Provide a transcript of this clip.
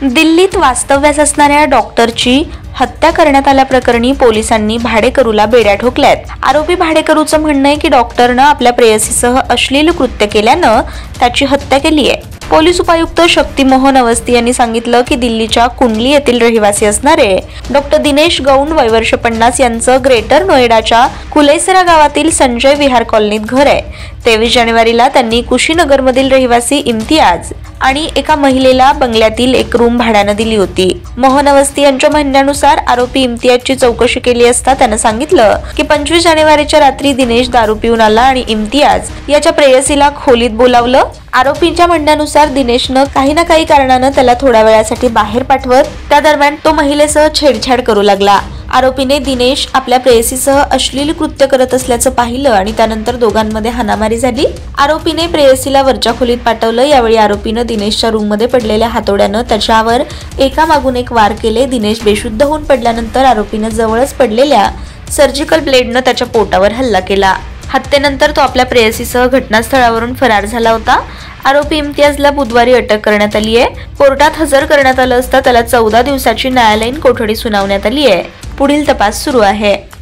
दिल्लीत वास्तव्यास असणाऱ्या डॉक्टरची हत्या करण्यात आल्याप्रकरणी पोलिसांनी भाडेकरूला बेड्या ठोकल्यात। आरोपी भाडेकरूचं म्हणणं आहे की डॉक्टरनं आपल्या प्रेयसीसह अश्लील कृत्य केल्यानं त्याची हत्या केली आहे। पोलीस उपायुक्त शक्ती मोहन अवस्थी यांनी सांगितलं की दिल्लीच्या कुंडली येथील रहिवासी असणारे डॉक्टर दिनेश गौंड वय वर्ष 50 यांचं ग्रेटर नोएडाच्या कुलेसरा गावातील संजय विहार कॉलनीत घर आहे। 23 जानेवारीला त्यांनी कुशीनगरमधील रहिवासी इम्तियाज आणि एका महिलेला बंगल्यातील एक रूम भाड्यानं दिली होती। मोहन अवस्थी यांच्या म्हणण्यानुसार आरोपी इम्तियाजची चौकशी केली असता त्यानं सांगितलं की 25 जानेवारीच्या रात्री दिनेश दारू पिऊन आला आणि इम्तियाज याच्या प्रेयसीला खोलीत बोलावलं। आरोपींच्या म्हणण्यानुसार दिनेशनं काही ना काही कारणानं त्याला थोड्या वेळासाठी बाहेर पाठवत त्या दरम्यान तो महिलेसह छेडछाड करू लागला। आरोपीने दिनेश आपल्या प्रेयसीसह अश्लील कृत्य करत असल्याचं पाहिलं आणि त्यानंतर दोघांमध्ये हाणामारी झाली। आरोपीने प्रेयसीला वरच्या खोलीत पाठवलं। यावेळी आरोपीनं दिनेशच्या रूममध्ये पडलेल्या हातोड्यानं त्याच्यावर एकामागून एक वार केले। दिनेश बेशुद्ध होऊन पडल्यानंतर आरोपीनं जवळच पडलेल्या सर्जिकल ब्लेडनं त्याच्या पोटावर हल्ला केला। हत्येनंतर तो आपल्या प्रेयसीसह घटनास्थळावरून फरार झाला होता। आरोपी इम्तियाजला बुधवारी अटक करण्यात आली आहे। कोर्टात हजर करण्यात आलं असता त्याला 14 दिवसाची न्यायालयीन कोठडी सुनावण्यात आली आहे। पुढील तपास सुरू आहे।